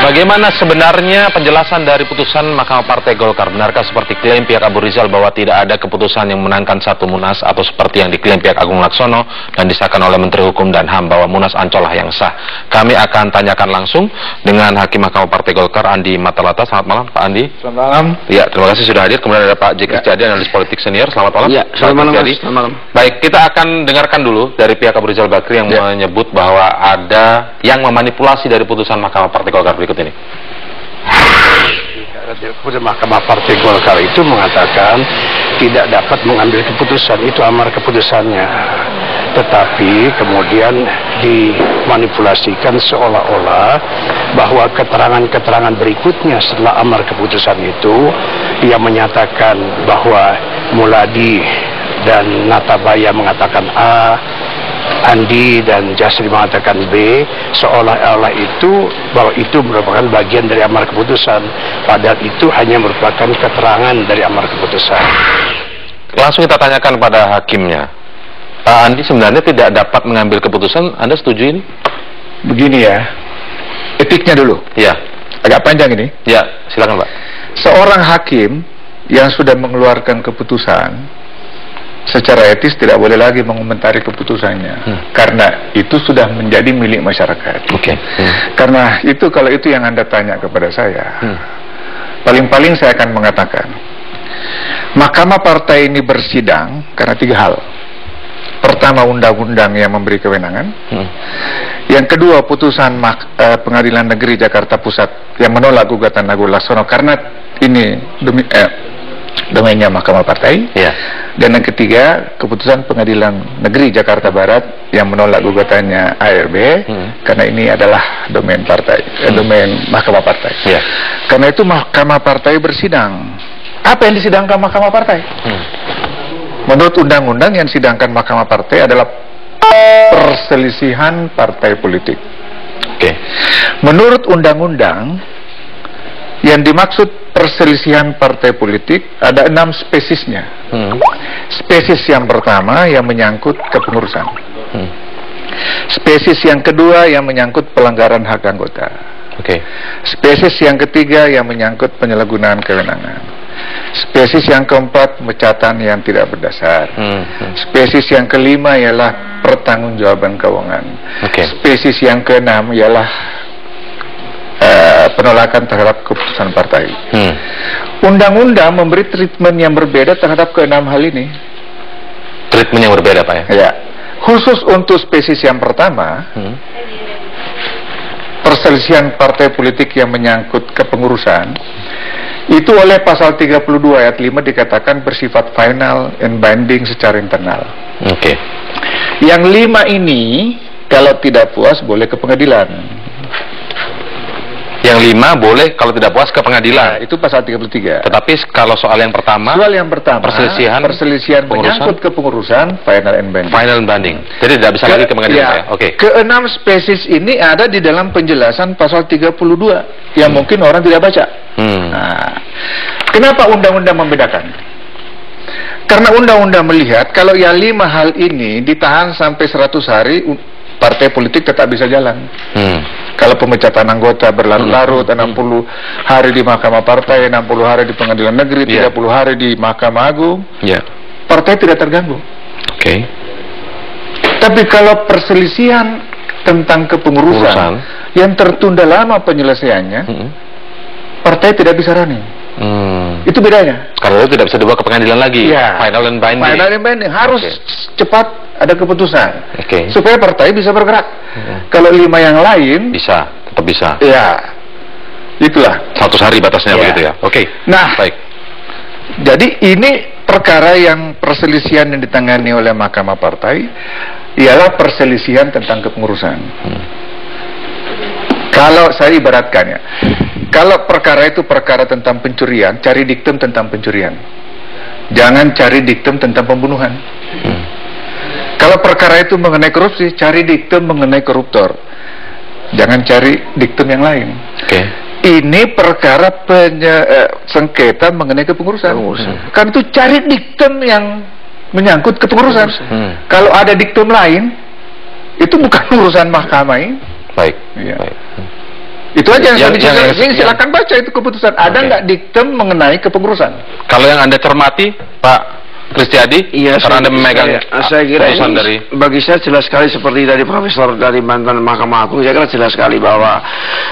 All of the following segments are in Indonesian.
Bagaimana sebenarnya penjelasan dari putusan Mahkamah Partai Golkar? Benarkah seperti klaim pihak Abu Rizal bahwa tidak ada keputusan yang menangkan satu Munas, atau seperti yang diklaim pihak Agung Laksono dan disahkan oleh Menteri Hukum dan HAM bahwa Munas Ancol lah yang sah? Kami akan tanyakan langsung dengan Hakim Mahkamah Partai Golkar Andi Matalata. Selamat malam Pak Andi. Selamat malam. Ya, terima kasih sudah hadir. Kemudian ada Pak Jeki Setiadi, analis politik senior. Selamat malam. Ya, selamat malam. Selamat malam. Baik, kita akan dengarkan dulu dari pihak Abu Rizal Bakri yang menyebut bahwa ada yang memanipulasi dari putusan Mahkamah Partai Golkar berikut ini. Mahkamah Partai Golkar itu mengatakan tidak dapat mengambil keputusan, itu amar keputusannya. Tetapi kemudian dimanipulasikan seolah-olah bahwa keterangan-keterangan berikutnya setelah amar keputusan itu, yang menyatakan bahwa Muladi dan Natabaya mengatakan A, Andi dan Jasri mengatakan B, seolah-olah itu bahwa itu merupakan bagian dari amar keputusan, padahal itu hanya merupakan keterangan dari amar keputusan. Langsung kita tanyakan pada hakimnya. Pak Andi sebenarnya tidak dapat mengambil keputusan, Anda setuju ini? Begini ya, etiknya dulu. Ya. Agak panjang ini. Ya, silakan Pak. Seorang hakim yang sudah mengeluarkan keputusan, secara etis tidak boleh lagi mengomentari keputusannya, karena itu sudah menjadi milik masyarakat. Karena itu, kalau itu yang Anda tanya kepada saya, paling-paling saya akan mengatakan Mahkamah Partai ini bersidang karena 3 hal. Pertama, undang-undang yang memberi kewenangan. Yang kedua, putusan Pengadilan Negeri Jakarta Pusat yang menolak gugatan Agung Laksono karena ini domainnya Mahkamah Partai. Dan yang ketiga, keputusan Pengadilan Negeri Jakarta Barat yang menolak gugatannya ARB karena ini adalah domain partai, domain Mahkamah Partai. Karena itu Mahkamah Partai bersidang. Apa yang disidangkan Mahkamah Partai? Menurut undang-undang yang disidangkan Mahkamah Partai adalah perselisihan partai politik. Menurut undang-undang, yang dimaksud perselisihan partai politik ada 6 spesiesnya. Spesies yang pertama yang menyangkut kepengurusan. Spesies yang kedua yang menyangkut pelanggaran hak anggota. Spesies yang ketiga yang menyangkut penyalahgunaan kewenangan. Spesies yang keempat pemecatan yang tidak berdasar. Spesies yang kelima ialah pertanggungjawaban keuangan. Spesies yang keenam ialah penolakan terhadap keputusan partai. Undang-undang memberi treatment yang berbeda terhadap keenam hal ini. Treatment yang berbeda, Pak ya? Ya. Khusus untuk spesies yang pertama, perselisihan partai politik yang menyangkut kepengurusan, itu oleh pasal 32 ayat 5 dikatakan bersifat final and binding secara internal. Yang 5 ini kalau tidak puas boleh ke pengadilan. Yang 5 boleh kalau tidak puas ke pengadilan. Itu pasal 33. Tetapi kalau soal yang pertama, perselisihan menyangkut kepengurusan final and binding. Final and binding. Jadi tidak bisa lagi ke pengadilan. Keenam spesies ini ada di dalam penjelasan pasal 32 yang mungkin orang tidak baca. Nah, kenapa undang-undang membedakan? Karena undang-undang melihat kalau yang 5 hal ini ditahan sampai 100 hari, partai politik tetap bisa jalan. Kalau pemecatan anggota berlarut-larut, 60 hari di Mahkamah Partai, 60 hari di Pengadilan Negeri, 30 hari di Mahkamah Agung, partai tidak terganggu. Tapi kalau perselisihan tentang kepengurusan yang tertunda lama penyelesaiannya, partai tidak bisa running. Itu bedanya. Karena itu tidak bisa dibawa ke pengadilan lagi. Final and binding. Final and binding harus cepat ada keputusan supaya partai bisa bergerak. Kalau 5 yang lain tetap bisa. Itulah 100 hari batasnya begitu ya. Nah, baik. Jadi ini perkara yang perselisihan yang ditangani oleh Mahkamah Partai ialah perselisihan tentang kepengurusan. Kalau saya ibaratkan ya, kalau perkara itu perkara tentang pencurian, cari diktum tentang pencurian. Jangan cari diktum tentang pembunuhan. Kalau perkara itu mengenai korupsi, cari diktum mengenai koruptor. Jangan cari diktum yang lain. Ini perkara sengketa mengenai kepengurusan. Kan itu cari diktum yang menyangkut kepengurusan. Kalau ada diktum lain, itu bukan urusan mahkamah ini. Itu aja yang saya silakan baca itu keputusan. Ada nggak diktum mengenai kepengurusan? Kalau yang Anda cermati, Pak Kristiadi, iya, karena Anda memegang saya kira ini dari... bagi saya jelas sekali seperti dari Profesor dari mantan Mahkamah Agung, saya kira jelas sekali bahwa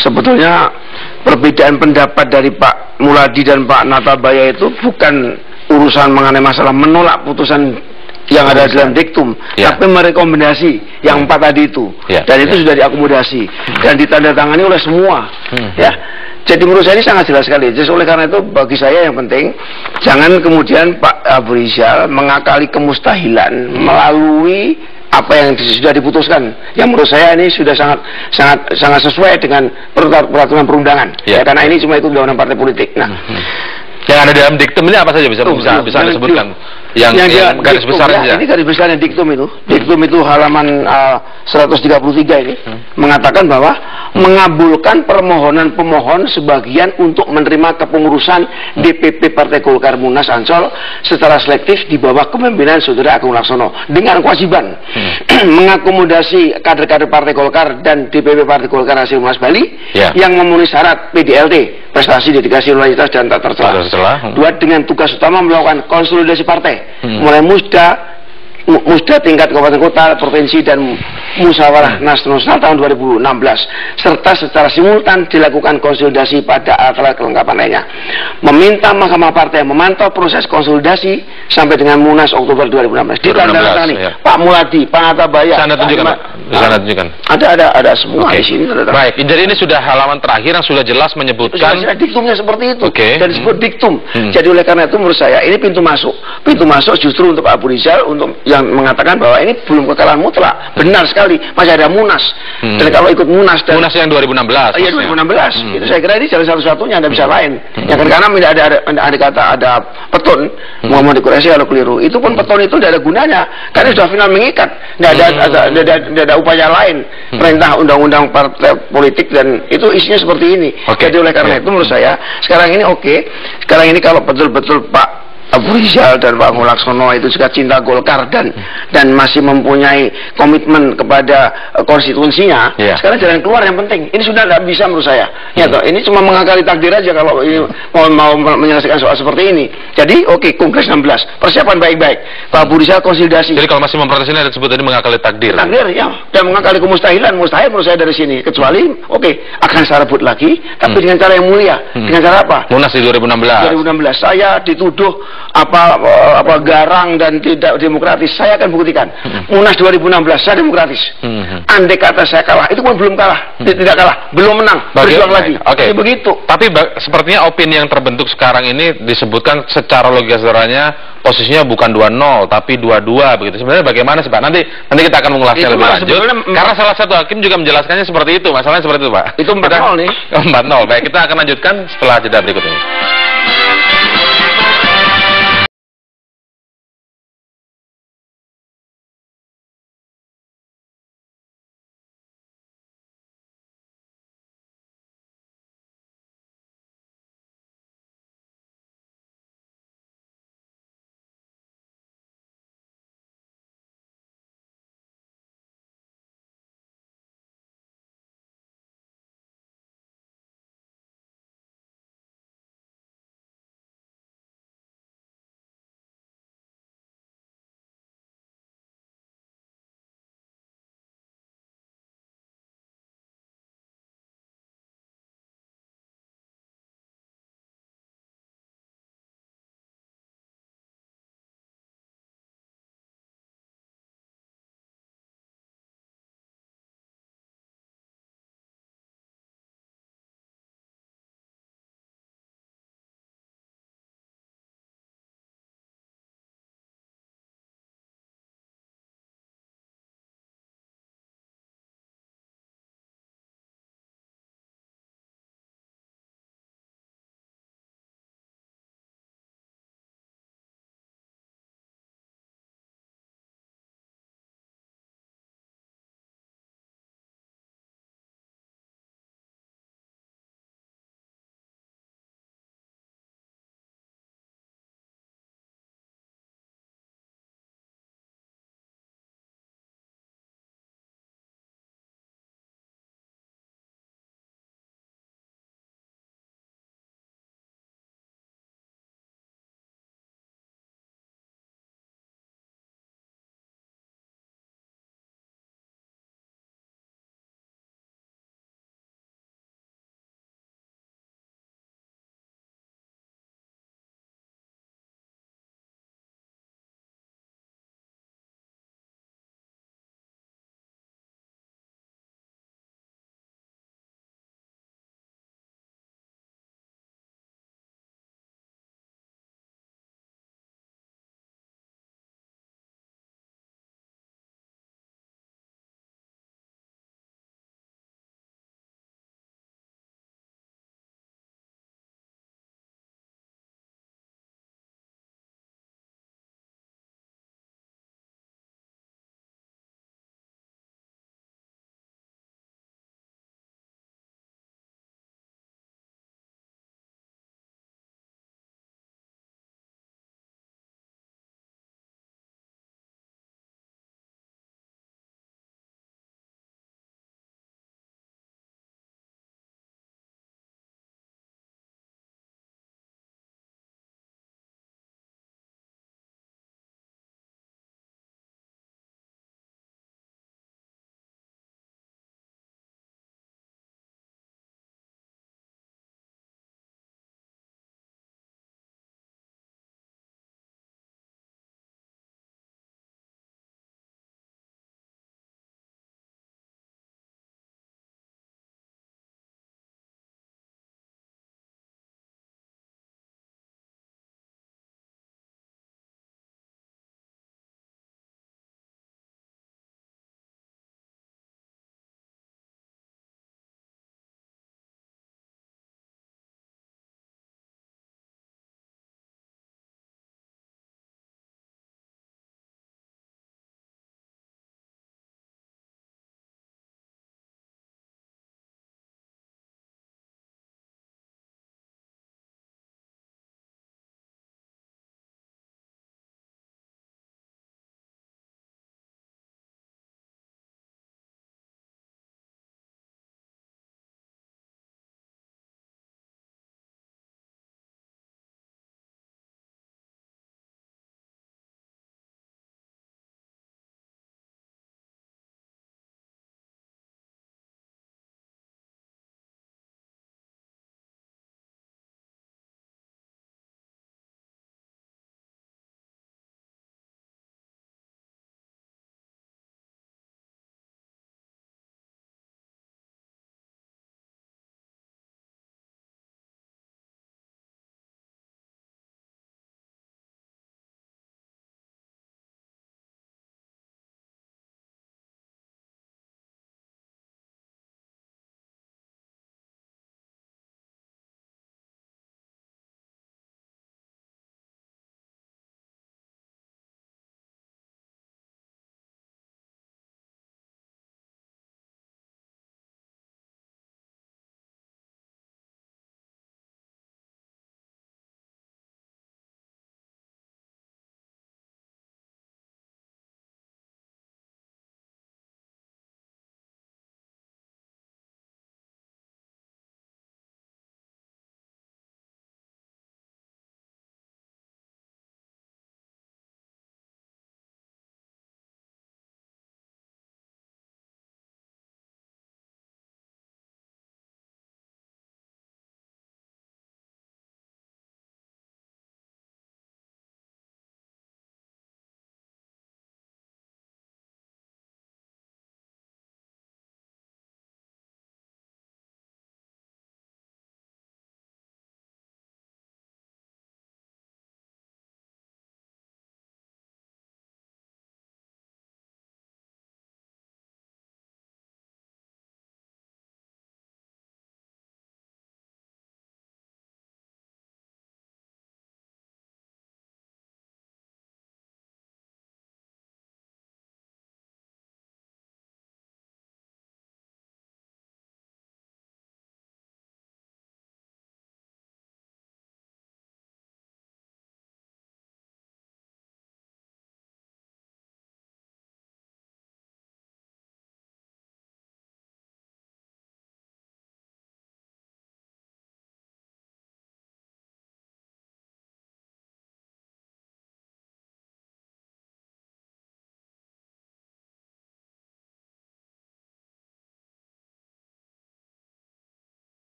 sebetulnya perbedaan pendapat dari Pak Muladi dan Pak Natabaya itu bukan urusan mengenai masalah menolak putusan yang ada dalam diktum, tapi merekomendasi yang 4 tadi itu, dan itu sudah diakomodasi dan ditandatangani oleh semua, ya. Jadi menurut saya ini sangat jelas sekali. Jadi oleh karena itu bagi saya yang penting jangan kemudian Pak Abu Rizal mengakali kemustahilan melalui apa yang sudah diputuskan. Yang menurut saya ini sudah sangat sesuai dengan peraturan perundangan. Ya, karena ini cuma itu undang-undang partai politik. Nah, yang ada dalam diktum ini apa saja bisa disebutkan? Yang garis besarnya. Ini garis besarnya diktum itu. Diktum itu halaman 133 ini mengatakan bahwa mengabulkan permohonan pemohon sebagian untuk menerima kepengurusan DPP Partai Golkar Munas Ancol secara selektif di bawah kepemimpinan Saudara Agung Laksono dengan kewajiban mengakomodasi kader-kader Partai Golkar dan DPP Partai Golkar hasil Munas Bali yang memenuhi syarat PDLT, prestasi, dedikasi, loyalitas dan tak tercela. Dua, dengan tugas utama melakukan konsolidasi partai mulai musda tingkat kabupaten kota, provinsi dan musyawarah nasional tahun 2016 serta secara simultan dilakukan konsolidasi pada alat kelengkapan lainnya. Meminta Mahkamah Partai memantau proses konsolidasi sampai dengan Munas Oktober 2016. Ditandatangani Pak Muladi, Pak Natabaya. Sana tunjukkan, Pak. Sana tunjukkan. Ada semua di sini. Baik, jadi ini sudah halaman terakhir yang sudah jelas menyebutkan diktumnya seperti itu. Dan disebut diktum. Jadi oleh karena itu menurut saya ini pintu masuk. Pintu masuk justru untuk Pak Abu Rizal untuk yang mengatakan bahwa ini belum kekalahan mutlak. Benar sekali, masih ada Munas. Dan kalau ikut Munas dan Munas yang 2016. Iya 2016. Itu saya kira ini jalan satu-satunya, Anda bisa lain. Ya kan karena ada petun Muhammad Quraisy kalau keliru. Itu pun petun itu tidak ada gunanya. Karena sudah final mengikat. Tidak ada upaya lain. Perintah undang-undang partai politik dan itu isinya seperti ini. Jadi oleh karena itu menurut saya sekarang ini sekarang ini kalau betul-betul Pak Abu Rizal dan Pak Agung Laksono itu juga cinta Golkar dan masih mempunyai komitmen kepada konstitusinya. Sekarang jalan keluar yang penting. Ini sudah tidak bisa menurut saya. Ya toh, ini cuma mengakali takdir aja kalau ini mau menyelesaikan soal seperti ini. Jadi Kongres 16 persiapan baik-baik. Pak Abu Rizal konsolidasi. Jadi kalau masih memprotes ini ada disebut ini mengakali takdir. Takdir ya, dan mengakali kemustahilan. Mustahil menurut saya dari sini. Kecuali akan saya rebut lagi, tapi dengan cara yang mulia. Dengan cara apa? Munas di 2016. Saya dituduh apa garang dan tidak demokratis, saya akan buktikan. Munas 2016 saya demokratis. Andai kata saya kalah, itu pun belum kalah, tidak kalah, belum menang, berjuang lagi. Begitu. Tapi sepertinya opini yang terbentuk sekarang ini disebutkan secara logika sederhananya posisinya bukan 2-0 tapi 2-2 begitu. Sebenarnya bagaimana sih Pak? Nanti kita akan mengulasnya lebih lanjut. Karena salah satu hakim juga menjelaskannya seperti itu. Masalahnya seperti itu Pak. Itu 4-0 nih. 4-0. Baik, kita akan lanjutkan setelah jeda berikut ini.